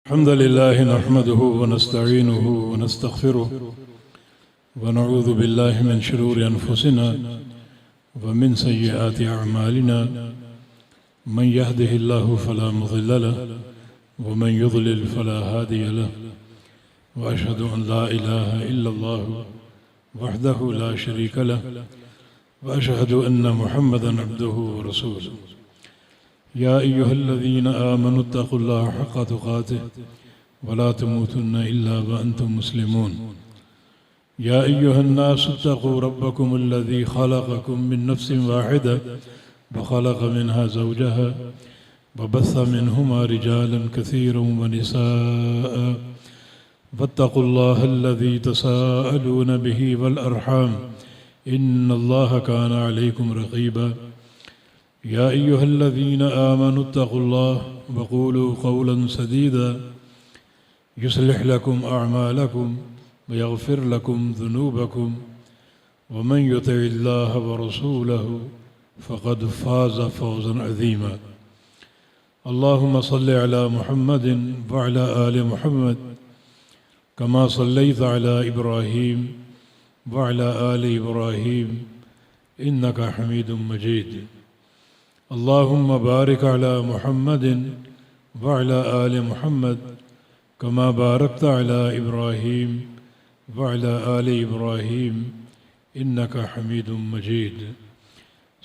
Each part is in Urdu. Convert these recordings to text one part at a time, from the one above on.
الحمد لله نحمده ونستعينه ونستغفره ونعوذ بالله من شرور أنفسنا ومن سيئات أعمالنا من يهده الله فلا مضل له ومن يضلل فلا هادي له وأشهد أن لا إله إلا الله وحده لا شريك له وأشهد أن محمدا عبده ورسوله يا أيها الذين آمنوا اتقوا الله حق تقاته ولا تموتن إلا وأنتم مسلمون يا أيها الناس اتقوا ربكم الذي خلقكم من نفس واحدة وخلق منها زوجها وبث منهما رجالا كثيرا ونساء واتقوا الله الذي تساءلون به والأرحام إن الله كان عليكم رقيبا يا أيها الذين آمنوا اتقوا الله وقولوا قولا سديدا يصلح لكم أعمالكم ويغفر لكم ذنوبكم ومن يطع الله ورسوله فقد فاز فوزا عظيما اللهم صل على محمد وعلى آل محمد كما صليت على إبراهيم وعلى آل إبراهيم إنك حميد مجيد اللهم بارك على محمد وعلى آل محمد كما باركت على إبراهيم وعلى آل إبراهيم إنك حميد مجيد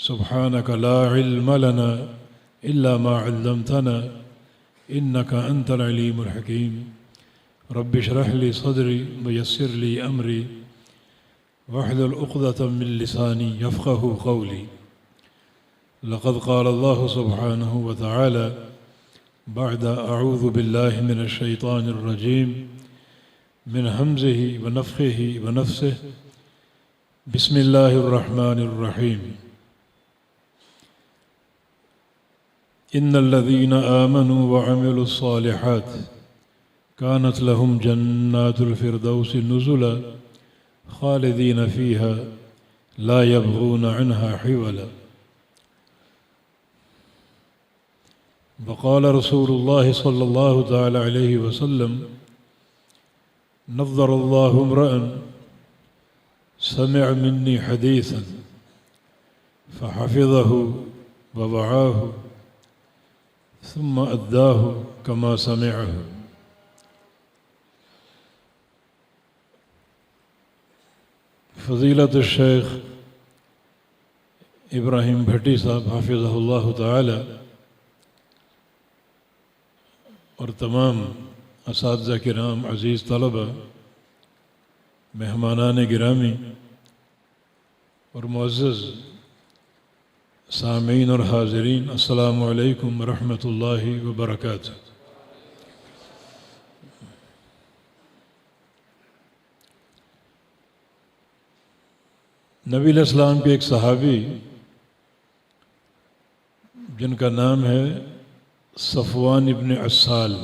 سبحانك لا علم لنا إلا ما علمتنا إنك أنت العليم الحكيم رب اشرح لي صدري ويسر لي أمري واحلل عقدة من لساني يفقه قولي لقد قال الله سبحانه وتعالى بعد أعوذ بالله من الشيطان الرجيم من همزه ونفخه ونفسه بسم الله الرحمن الرحيم إن الذين آمنوا وعملوا الصالحات كانت لهم جنات الفردوس نزلا خالدين فيها لا يبغون عنها حولا وقال رسول الله صلى الله تعالى عليه وسلم نظر الله امرأ سمع مني حديثا فحفظه ووعاه ثم أداه كما سمعه فضیلت الشیخ ابراہیم بھٹی صاحب حافظہ اللہ تعالی اور تمام اساتذہ کرام، عزیز طلبہ، مہمانان گرامی اور معزز سامعین اور حاضرین، السلام علیکم ورحمۃ اللہ وبرکاتہ۔ نبی علیہ السلام کے ایک صحابی جن کا نام ہے صفوان ابن عسال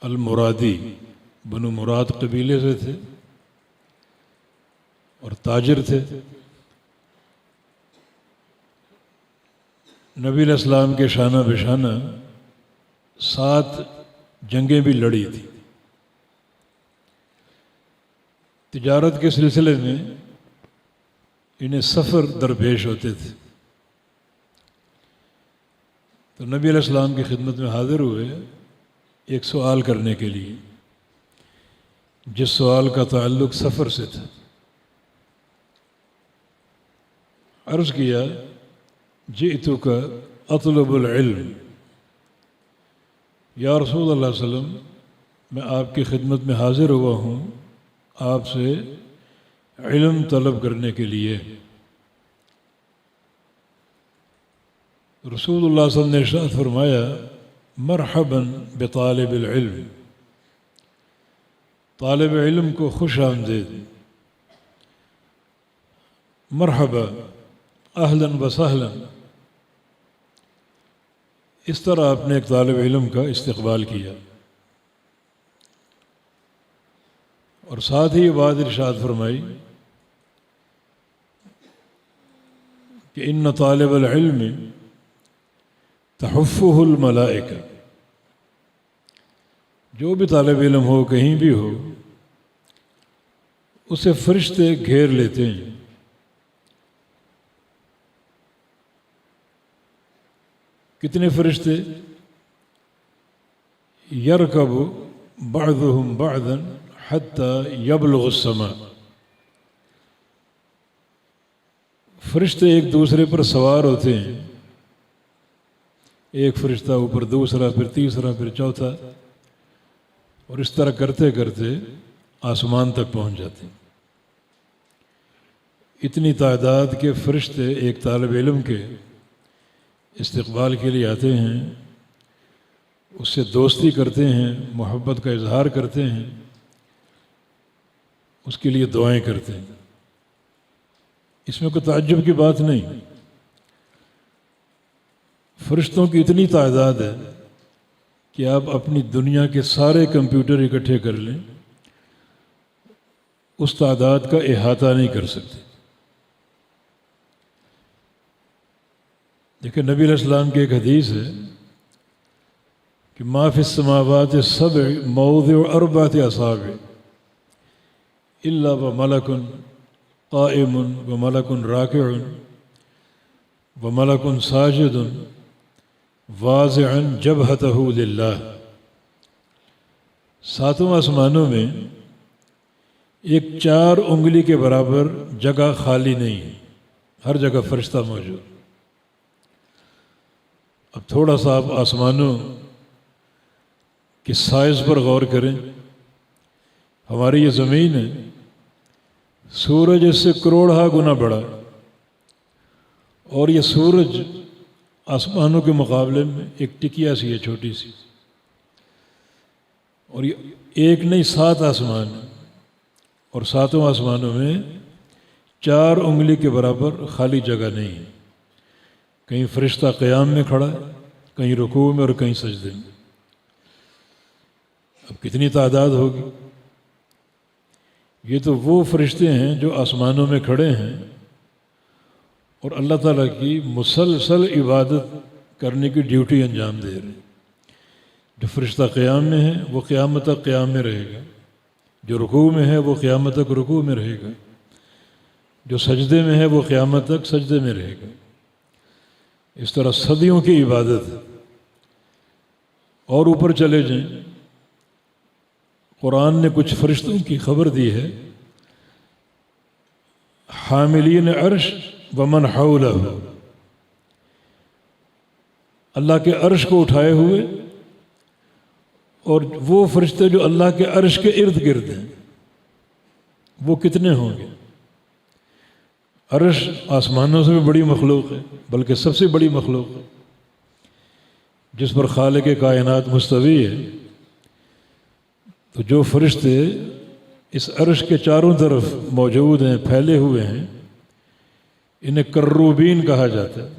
المرادی، بنو مراد قبیلے سے تھے اور تاجر تھے۔ نبی علیہ السلام کے شانہ بشانہ 7 جنگیں بھی لڑی تھی۔ تجارت کے سلسلے میں انہیں سفر درپیش ہوتے تھے، تو نبی علیہ السلام کی خدمت میں حاضر ہوئے ایک سوال کرنے کے لیے، جس سوال کا تعلق سفر سے تھا۔ عرض کیا جئتک اطلب العلم، یا رسول اللہ صلی اللہ علیہ وسلم، میں آپ کی خدمت میں حاضر ہوا ہوں آپ سے علم طلب کرنے کے لیے۔ رسول اللہ صلی اللہ علیہ وسلم نے ارشاد فرمایا مرحباً بطالب العلم، طالب علم کو خوش آمدید، مرحبا اہلاً و سہلاً۔ اس طرح آپ نے ایک طالب علم کا استقبال کیا، اور ساتھ ہی یہ بات ارشاد فرمائی کہ ان طالب العلم تحفہ الملائکہ، جو بھی طالب علم ہو کہیں بھی ہو اسے فرشتے گھیر لیتے ہیں۔ کتنے فرشتے؟ یرکب بعضهم بعضا حتی یبلغ السماء، فرشتے ایک دوسرے پر سوار ہوتے ہیں، ایک فرشتہ اوپر دوسرا، پھر تیسرا، پھر چوتھا، اور اس طرح کرتے کرتے آسمان تک پہنچ جاتے ہیں۔ اتنی تعداد کے فرشتے ایک طالب علم کے استقبال کے لیے آتے ہیں، اس سے دوستی کرتے ہیں، محبت کا اظہار کرتے ہیں، اس کے لیے دعائیں کرتے ہیں۔ اس میں کوئی تعجب کی بات نہیں۔ فرشتوں کی اتنی تعداد ہے کہ آپ اپنی دنیا کے سارے کمپیوٹر اکٹھے کر لیں، اس تعداد کا احاطہ نہیں کر سکتے۔ دیکھیں نبی علیہ السلام کی ایک حدیث ہے کہ ما فی السماوات السبع موضع اربعۃ اصابع الا وملک قائم وملک راکع وملک ساجد واضعا جبہتہ للہ، ساتوں آسمانوں میں ایک 4 انگلی کے برابر جگہ خالی نہیں ہے، ہر جگہ فرشتہ موجود۔ اب تھوڑا سا آپ آسمانوں کے سائز پر غور کریں۔ ہماری یہ زمین ہے، سورج اس سے کروڑہا گنا بڑا، اور یہ سورج آسمانوں کے مقابلے میں ایک ٹکیا سی ہے، چھوٹی سی، اور یہ ایک نہیں 7 آسمان ہیں، اور 7 آسمانوں میں 4 انگلی کے برابر خالی جگہ نہیں ہے۔ کہیں فرشتہ قیام میں کھڑا ہے، کہیں رکوع میں، اور کہیں سجدے میں۔ اب کتنی تعداد ہوگی؟ یہ تو وہ فرشتے ہیں جو آسمانوں میں کھڑے ہیں اور اللہ تعالیٰ کی مسلسل عبادت کرنے کی ڈیوٹی انجام دے رہے ہیں۔ جو فرشتہ قیام میں ہے وہ قیامت تک قیام میں رہے گا، جو رکوع میں ہے وہ قیامت تک رکوع میں رہے گا، جو سجدے میں ہے وہ قیامت تک سجدے میں رہے گا۔ اس طرح صدیوں کی عبادت ہے۔ اور اوپر چلے جائیں، قرآن نے کچھ فرشتوں کی خبر دی ہے، حاملین عرش ومن حولہ، اللہ کے عرش کو اٹھائے ہوئے اور وہ فرشتے جو اللہ کے عرش کے ارد گرد ہیں، وہ کتنے ہوں گے؟ عرش آسمانوں سے بھی بڑی مخلوق ہے، بلکہ سب سے بڑی مخلوق ہے، جس پر خالق کائنات مستوی ہے۔ تو جو فرشتے اس عرش کے چاروں طرف موجود ہیں، پھیلے ہوئے ہیں، انہیں کروبین کہا جاتا ہے۔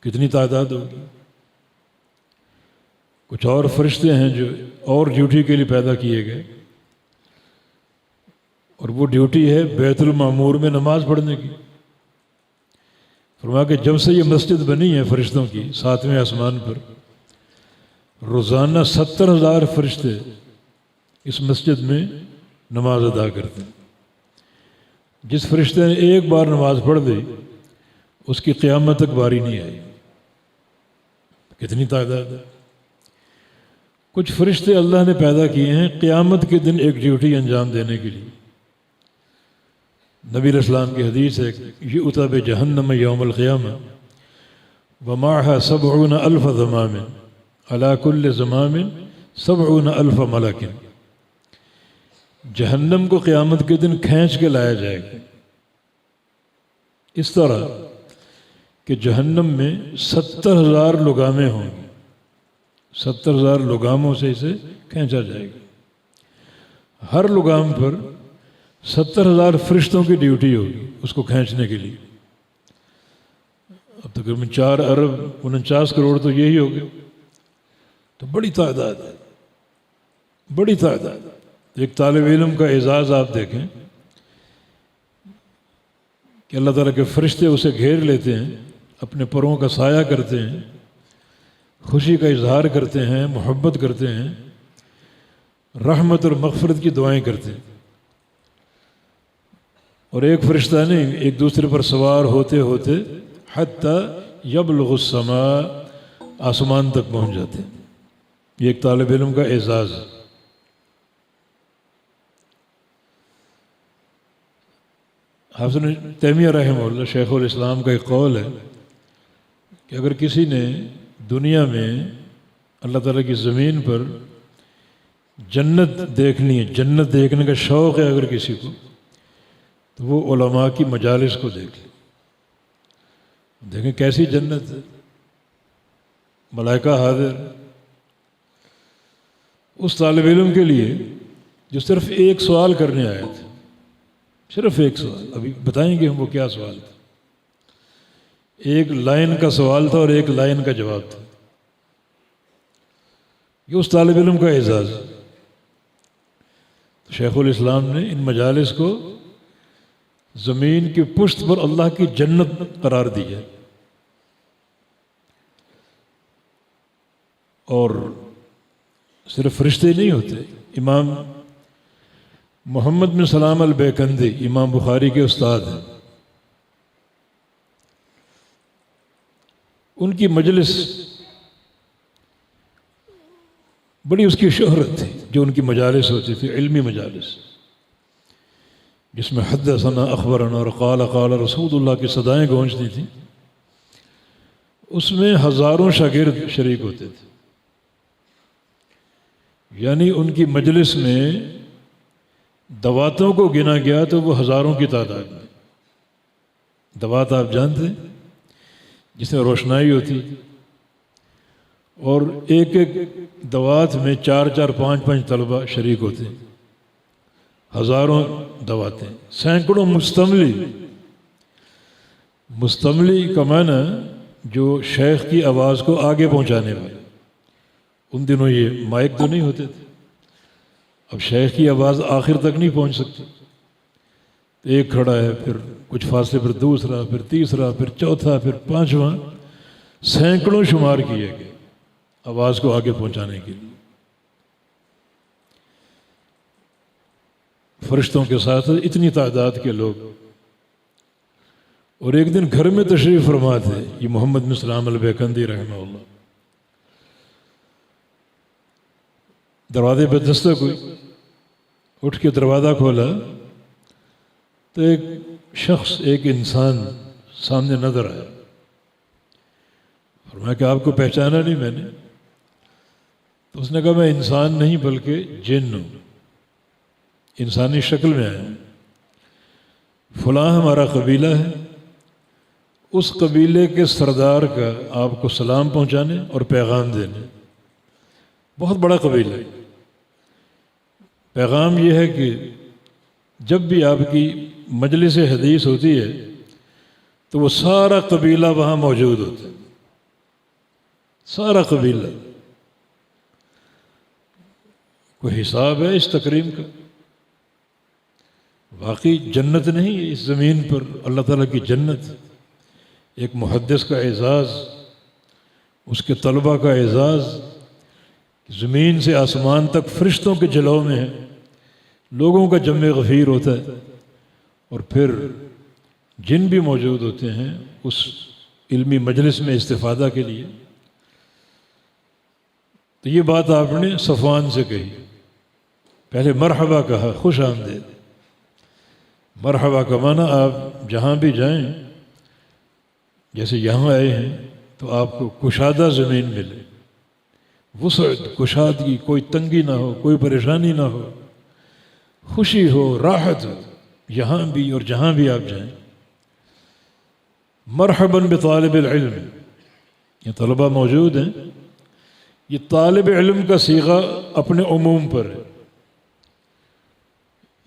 کتنی تعداد ہوگی؟ کچھ اور فرشتے ہیں جو اور ڈیوٹی کے لیے پیدا کیے گئے، اور وہ ڈیوٹی ہے بیت المعمور میں نماز پڑھنے کی۔ فرمایا کہ جب سے یہ مسجد بنی ہے فرشتوں کی 7ویں آسمان پر، روزانہ 70,000 فرشتے اس مسجد میں نماز ادا کرتے ہیں۔ جس فرشتے نے ایک بار نماز پڑھ دی اس کی قیامت تک باری نہیں آئی۔ کتنی تعداد ہے؟ کچھ فرشتے اللہ نے پیدا کیے ہیں قیامت کے دن ایک ڈیوٹی انجام دینے کے لیے۔ نبی علیہ السلام کی حدیث ہے کہ یؤتی بجہنم یوم القیامہ ومعها 70,000 زمام علی کل زمام 70,000 ملک، جہنم کو قیامت کے دن کھینچ کے لایا جائے گا اس طرح کہ جہنم میں 70,000 لگامیں ہوں گی، 70,000 لگاموں سے اسے کھینچا جائے گا۔ ہر لگام پر 70,000 فرشتوں کی ڈیوٹی ہوگی اس کو کھینچنے کے لیے۔ اب تقریباً 4 ارب 49 کروڑ تو یہی ہو گئے، تو بڑی تعداد ہے، بڑی تعداد۔ ایک طالب علم کا اعزاز آپ دیکھیں کہ اللہ تعالیٰ کے فرشتے اسے گھیر لیتے ہیں، اپنے پروں کا سایہ کرتے ہیں، خوشی کا اظہار کرتے ہیں، محبت کرتے ہیں، رحمت اور مغفرت کی دعائیں کرتے، اور ایک فرشتہ نہیں، ایک دوسرے پر سوار ہوتے ہوتے حتی یبلغ السماء، آسمان تک پہنچ جاتے ہیں۔ یہ ایک طالب علم کا اعزاز ہے۔ حافظ ابن تیمیہ رحمہ اللہ، شیخ الاسلام کا ایک قول ہے کہ اگر کسی نے دنیا میں اللہ تعالیٰ کی زمین پر جنت دیکھنی ہے، جنت دیکھنے کا شوق ہے اگر کسی کو، تو وہ علماء کی مجالس کو دیکھ لے۔ دیکھیں کیسی جنت ہے، ملائکہ حاضر۔ اس طالب علم کے لیے جو صرف ایک سوال کرنے آیا تھا، صرف ایک سوال، ابھی بتائیں گے ہم وہ کیا سوال تھا، ایک لائن کا سوال تھا اور ایک لائن کا جواب تھا، یہ اس طالب علم کا اعزاز۔ تو شیخ الاسلام نے ان مجالس کو زمین کی پشت پر اللہ کی جنت قرار دیا، اور صرف فرشتے نہیں ہوتے۔ امام محمد بن سلام البیکندی، امام بخاری کے استاد ہیں، ان کی مجلس بڑی اس کی شہرت تھی، جو ان کی مجالس ہوتی تھی، علمی مجالس، جس میں حدثنا اخبرنا اور قال قال رسول اللہ کی صدائیں گونجتی تھیں۔ اس میں ہزاروں شاگرد شریک ہوتے تھے، یعنی ان کی مجلس میں دواتوں کو گنا گیا تو وہ ہزاروں کی تعداد میں۔ دوات آپ جانتے ہیں، جس میں روشنائی ہوتی، اور ایک ایک دوات میں 4 5 5 طلبہ شریک ہوتے، ہزاروں دواتیں، سینکڑوں مستملی۔ مستملی کا معنی جو شیخ کی آواز کو آگے پہنچانے والے۔ ان دنوں یہ مائک تو نہیں ہوتے تھے، اب شیخ کی آواز آخر تک نہیں پہنچ سکتی، ایک کھڑا ہے، پھر کچھ فاصلے پر دوسرا، پھر تیسرا، پھر چوتھا، پھر پانچواں، سینکڑوں شمار کیے گئے آواز کو آگے پہنچانے کے لیے۔ فرشتوں کے ساتھ اتنی تعداد کے لوگ، اور ایک دن گھر میں تشریف فرما تھے یہ محمد بن سلام البیکندی رحمہ اللہ۔ دروازے پہ دستک ہوئی، اٹھ کے دروازہ کھولا تو ایک شخص، ایک انسان سامنے نظر آیا۔ فرمایا کہ آپ کو پہچانا نہیں میں نے؟ تو اس نے کہا میں انسان نہیں بلکہ جن ہوں، انسانی شکل میں آیا ہوں، فلاں ہمارا قبیلہ ہے، اس قبیلے کے سردار کا آپ کو سلام پہنچانے اور پیغام دینے۔ بہت بڑا قبیلہ ہے۔ پیغام یہ ہے کہ جب بھی آپ کی مجلس حدیث ہوتی ہے تو وہ سارا قبیلہ وہاں موجود ہوتا ہے، سارا قبیلہ۔ کوئی حساب ہے اس تقریم کا؟ واقعی جنت نہیں ہے اس زمین پر، اللہ تعالیٰ کی جنت۔ ایک محدث کا اعزاز، اس کے طلبہ کا اعزاز، زمین سے آسمان تک فرشتوں کے جلوہ میں ہے، لوگوں کا جمع غفیر ہوتا ہے، اور پھر جن بھی موجود ہوتے ہیں اس علمی مجلس میں استفادہ کے لیے۔ تو یہ بات آپ نے صفوان سے کہی، پہلے مرحبا کہا، خوش آمدید۔ مرحبا کا معنی آپ جہاں بھی جائیں، جیسے یہاں آئے ہیں تو آپ کو کشادہ زمین ملے، وسعت، کشادگی، کوئی تنگی نہ ہو، کوئی پریشانی نہ ہو، خوشی ہو، راحت ہو، یہاں بھی اور جہاں بھی آپ جائیں۔ مرحباً بطالب العلم، یہ طلبہ موجود ہیں، یہ طالب علم کا صیغہ اپنے عموم پر ہے،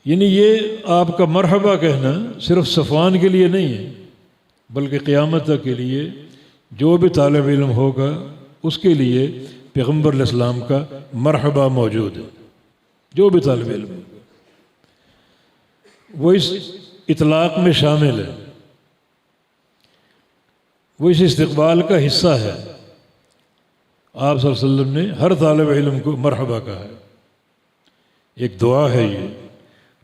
یعنی یہ آپ کا مرحبا کہنا صرف صفوان کے لیے نہیں ہے، بلکہ قیامت تک کے لیے جو بھی طالب علم ہوگا اس کے لیے پیغمبر علیہ السلام کا مرحبا موجود ہے۔ جو بھی طالب علم ہوگا وہ اس اطلاق میں شامل ہے، وہ اس استقبال کا حصہ ہے۔ آپ صلی اللہ علیہ وسلم نے ہر طالب علم کو مرحبا کہا ہے، ایک دعا ہے یہ،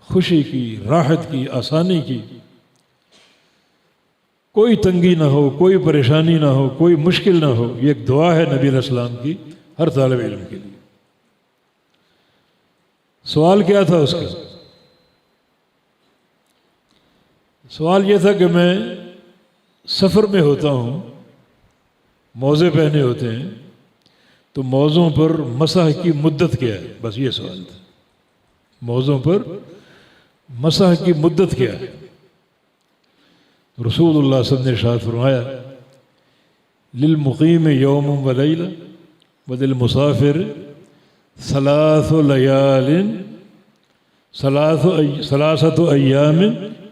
خوشی کی، راحت کی، آسانی کی، کوئی تنگی نہ ہو، کوئی پریشانی نہ ہو، کوئی مشکل نہ ہو. یہ ایک دعا ہے نبی علیہ السلام کی ہر طالب علم کے لیے. سوال کیا تھا اس کا؟ سوال یہ تھا کہ میں سفر میں ہوتا ہوں، موزے پہنے ہوتے ہیں، تو موزوں پر مسح کی مدت کیا ہے؟ بس یہ سوال تھا. موزوں پر مسح کی مدت کیا ہے؟ رسول اللہ صلی اللہ علیہ وسلم نے ارشاد فرمایا للمقیم یوم و لیلہ وللمسافر ثلاثۃ ایام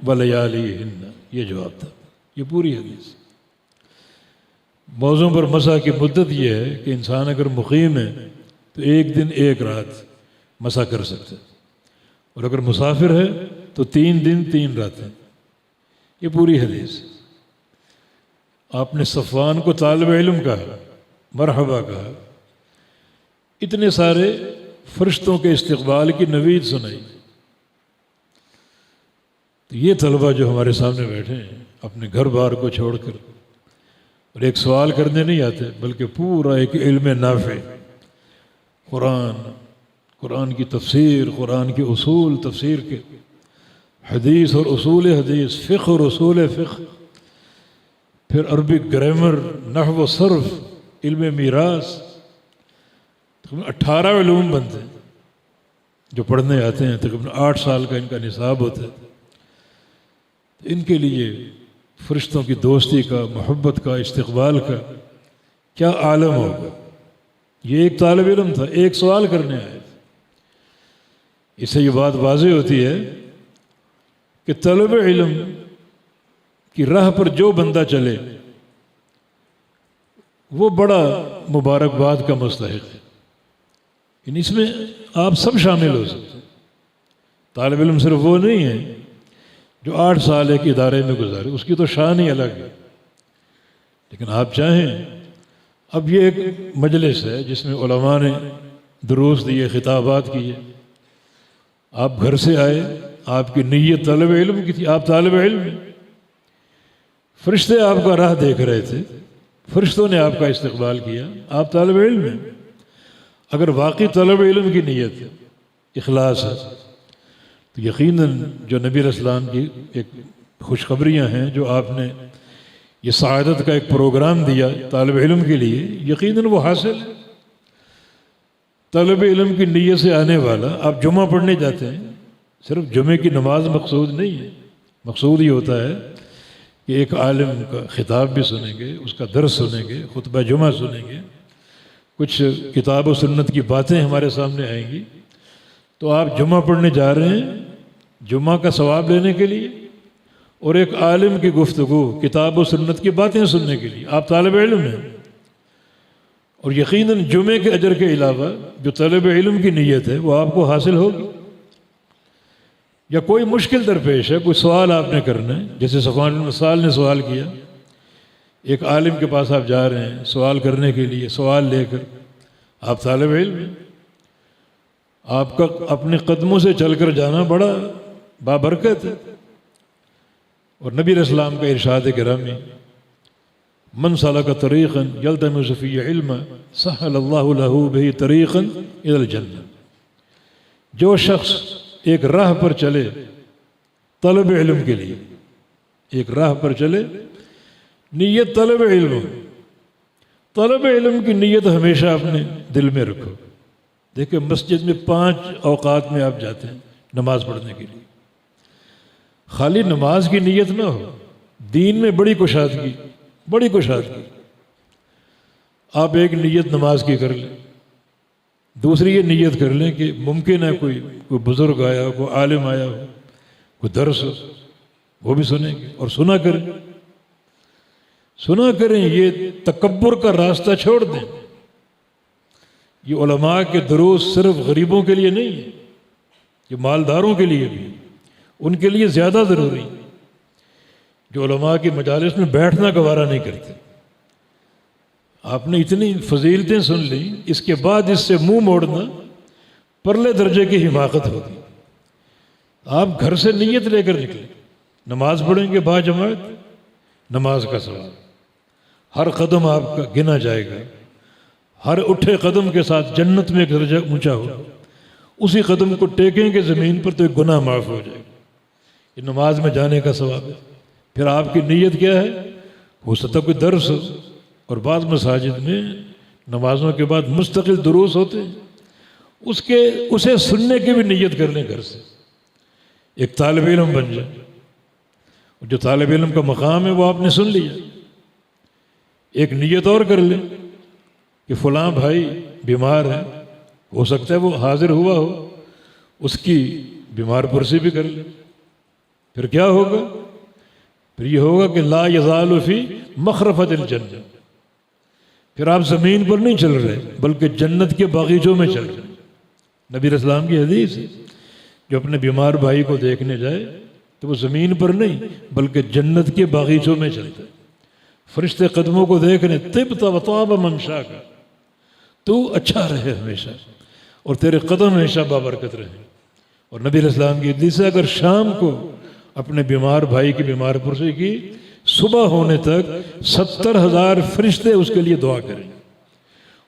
و لیالیہن. یہ جواب تھا، یہ پوری حدیث. موضوع پر مسح کی مدت یہ ہے کہ انسان اگر مقیم ہے تو ایک دن ایک رات مسح کر سکتا ہے، اور اگر مسافر ہے تو 3 دن 3 راتیں. یہ پوری حدیث. آپ نے صفوان کو طالب علم کہا، مرحبا کہا، اتنے سارے فرشتوں کے استقبال کی نوید سنائی. تو یہ طلبہ جو ہمارے سامنے بیٹھے ہیں اپنے گھر بار کو چھوڑ کر، اور ایک سوال کرنے نہیں آتے بلکہ پورا ایک علم نافع، قرآن کی تفسیر، قرآن کے اصول تفسیر کے، حدیث اور اصول حدیث، فقہ اور اصول فقہ، پھر عربک گرامر، نحو و صرف، علم میراث، 18 علوم بنتے ہیں جو پڑھنے آتے ہیں. تقریباً 8 سال کا ان کا نصاب ہوتا ہے. ان کے لیے فرشتوں کی دوستی کا، محبت کا، استقبال کا کیا عالم ہوگا. یہ ایک طالب علم تھا، ایک سوال کرنے آیا. اس سے یہ بات واضح ہوتی ہے کہ طلب علم کی راہ پر جو بندہ چلے وہ بڑا مبارکباد کا مستحق ہے. یعنی اس میں آپ سب شامل ہو سکتے ہیں. طالب علم صرف وہ نہیں ہے جو 8 سال ایک ادارے میں گزارے، اس کی تو شان ہی الگ ہے. لیکن آپ چاہیں، اب یہ ایک مجلس ہے جس میں علماء نے دروس دیے، خطابات کیے. آپ گھر سے آئے، آپ کی نیت طالب علم کی تھی، آپ طالب علم ہیں. فرشتے آپ کا راہ دیکھ رہے تھے، فرشتوں نے آپ کا استقبال کیا، آپ طالب علم ہیں. اگر واقعی طالب علم کی نیت ہے، اخلاص ہے، تو یقیناً جو نبی علیہ السلام کی ایک خوشخبریاں ہیں، جو آپ نے یہ سعادت کا ایک پروگرام دیا طالب علم کے لیے، یقیناً وہ حاصل ہے. طالب علم کی نیت سے آنے والا، آپ جمعہ پڑھنے جاتے ہیں، صرف جمعے کی نماز مقصود نہیں ہے. مقصود یہ ہوتا ہے کہ ایک عالم کا خطاب بھی سنیں گے، اس کا درس سنیں گے، خطبہ جمعہ سنیں گے، کچھ کتاب و سنت کی باتیں ہمارے سامنے آئیں گی. تو آپ جمعہ پڑھنے جا رہے ہیں جمعہ کا ثواب لینے کے لیے، اور ایک عالم کی گفتگو، کتاب و سنت کی باتیں سننے کے لیے. آپ طالب علم ہیں، اور یقیناً جمعے کے اجر کے علاوہ جو طالب علم کی نیت ہے وہ آپ کو حاصل ہوگی. یا کوئی مشکل درپیش ہے، کوئی سوال آپ نے کرنا ہے، جیسے صفوان بن عسال نے سوال کیا. ایک عالم کے پاس آپ جا رہے ہیں سوال کرنے کے لیے، سوال لے کر. آپ طالب علم ہیں، آپ کا اپنے قدموں سے چل کر جانا بڑا بابرکت ہے. اور نبی علیہ السلام کا ارشاد گرامی، من سلک طریقا یلتمس فیہ علما سہل اللہ لہ بہ طریقا الی الجنہ. جو شخص ایک راہ پر چلے طلب علم کے لیے، ایک راہ پر چلے، نیت طلب علم. طلب علم کی نیت ہمیشہ اپنے دل میں رکھو. دیکھیں مسجد میں 5 اوقات میں آپ جاتے ہیں نماز پڑھنے کے لیے. خالی نماز کی نیت نہ ہو، دین میں بڑی کشادگی، بڑی کشادگی. آپ ایک نیت نماز کی کر لیں، دوسری یہ نیت کر لیں کہ ممکن ہے کوئی بزرگ آیا ہو، کوئی عالم آیا ہو، کوئی درس ہو، وہ بھی سنیں گے. اور سنا کریں. یہ تکبر کا راستہ چھوڑ دیں. یہ علماء کے دروس صرف غریبوں کے لیے نہیں ہے، یہ مالداروں کے لیے بھی، ان کے لیے زیادہ ضروری، جو علماء کی مجالس میں بیٹھنا گوارا نہیں کرتے. آپ نے اتنی فضیلتیں سن لی، اس کے بعد اس سے منہ موڑنا پرلے درجے کی حماقت ہوگی۔ آپ گھر سے نیت لے کر نکلیں، نماز پڑھیں گے با جماعت، نماز کا ثواب، ہر قدم آپ کا گنا جائے گا، ہر اٹھے قدم کے ساتھ جنت میں ایک درجہ اونچا ہوگا، اسی قدم کو ٹیکیں گے زمین پر تو ایک گناہ معاف ہو جائے گا۔ یہ نماز میں جانے کا ثواب ہے۔ پھر آپ کی نیت کیا ہے؟ ہو سکتا کوئی درس ہو، اور بعض مساجد میں نمازوں کے بعد مستقل دروس ہوتے ہیں، اسے سننے کی بھی نیت کر لیں گھر سے، ایک طالب علم بن جائے۔ جو طالب علم کا مقام ہے وہ آپ نے سن لیا، ایک نیت اور کر لیں کہ فلاں بھائی بیمار ہے، ہو سکتا ہے وہ حاضر ہوا ہو، اس کی بیمار پرسی بھی کر لیں۔ پھر کیا ہوگا؟ پھر یہ ہوگا کہ لا یزال فی مخرفۃ الجنہ، پھر آپ زمین پر نہیں چل رہے بلکہ جنت کے باغیچوں میں چل رہے۔ نبی اسلام کی حدیث ہے، جو اپنے بیمار بھائی کو دیکھنے جائے تو وہ زمین پر نہیں بلکہ جنت کے باغیچوں میں چلتا ہے۔ فرشتے قدموں کو دیکھنے، طبت و طاب ممشاک، تو اچھا رہے ہمیشہ اور تیرے قدم ہمیشہ بابرکت رہے۔ اور نبی علیہ السلام کی حدیث ہے، اگر شام کو اپنے بیمار بھائی کی بیمار پرسی کی، صبح ہونے تک 70,000 فرشتے اس کے لیے دعا کریں،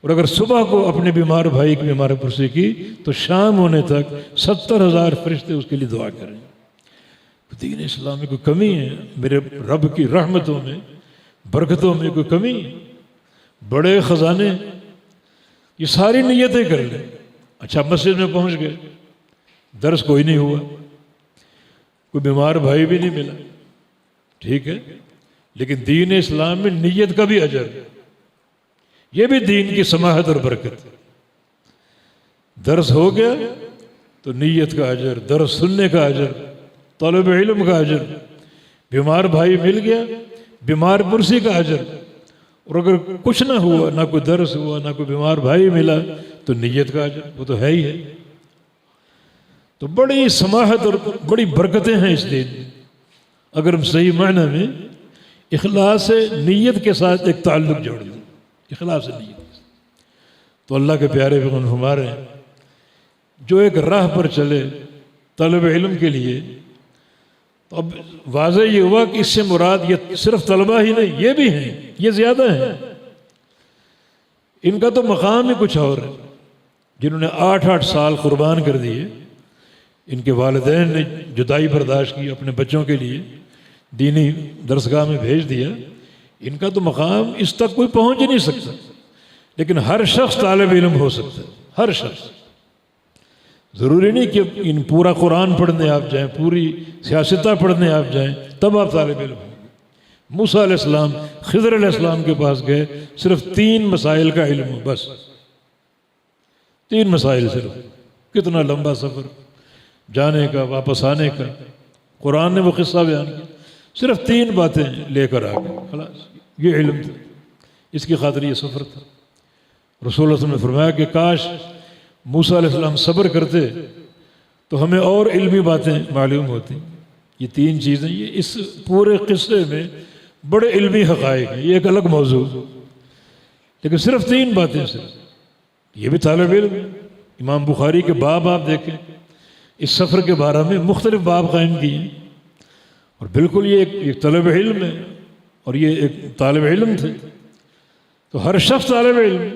اور اگر صبح کو اپنے بیمار بھائی کی بیمار پرسی کی تو شام ہونے تک 70,000 فرشتے اس کے لیے دعا کریں۔ دین اسلام میں کوئی کمی ہے؟ میرے رب کی رحمتوں میں، برکتوں میں کوئی کمی ہے؟ بڑے خزانے، یہ ساری نیتیں کر لیں۔ اچھا، مسجد میں پہنچ گئے، درس کوئی نہیں ہوا، کوئی بیمار بھائی بھی نہیں ملا، ٹھیک ہے، لیکن دین اسلام میں نیت کا بھی اجر، یہ بھی دین کی سماحت اور برکت۔ درس ہو گیا تو نیت کا اجر، درس سننے کا اجر، طالب علم کا اجر، بیمار بھائی مل گیا، بیمار پرسی کا اجر، اور اگر کچھ نہ ہوا، نہ کوئی درس ہوا، نہ کوئی بیمار بھائی ملا، تو نیت کا اجر، وہ تو ہے ہی ہے۔ تو بڑی سماحت اور بڑی برکتیں ہیں اس دین میں، اگر ہم صحیح معنی میں اخلاص نیت کے ساتھ ایک تعلق جوڑ دیں، اخلاص نیت۔ تو اللہ کے پیارے پیغمبر فرما رہے ہیں، جو ایک راہ پر چلے طلب علم کے لیے، تو اب واضح یہ ہوا کہ اس سے مراد یہ صرف طلبہ ہی نہیں، یہ بھی ہیں، یہ زیادہ ہیں، ان کا تو مقام ہی کچھ اور ہے، جنہوں نے 8 سال قربان کر دیے، ان کے والدین نے جدائی برداشت کی، اپنے بچوں کے لیے دینی درسگاہ میں بھیج دیا، ان کا تو مقام اس تک کوئی پہنچ ہی نہیں سکتا، لیکن ہر شخص طالب علم ہو سکتا ہے، ہر شخص۔ ضروری نہیں کہ ان پورا قرآن پڑھنے آپ جائیں، پوری سیاستہ پڑھنے آپ جائیں تب آپ طالب علم ہوں گے۔ موسیٰ علیہ السلام خضر علیہ السلام کے پاس گئے، صرف 3 مسائل کا علم ہو، بس 3 مسائل صرف، کتنا لمبا سفر جانے کا، واپس آنے کا، قرآن نے وہ قصہ بیان کیا، صرف 3 باتیں لے کر آ گئے، خلاص یہ علم تھا، اس کی خاطر یہ سفر تھا۔ رسول اللہ صلی اللہ علیہ وسلم نے فرمایا کہ کاش موسیٰ علیہ السلام صبر کرتے تو ہمیں اور علمی باتیں معلوم ہوتی۔ یہ 3 چیزیں، یہ اس پورے قصے میں بڑے علمی حقائق ہیں، یہ ایک الگ موضوع، لیکن صرف 3 باتیں صرف، یہ بھی طالب علم ہے۔ امام بخاری کے باب آپ دیکھیں، اس سفر کے بارے میں مختلف باب قائم کیے ہیں، اور بالکل یہ ایک طالب علم ہے، اور یہ ایک طالب علم تھے، تو ہر شخص طالب علم،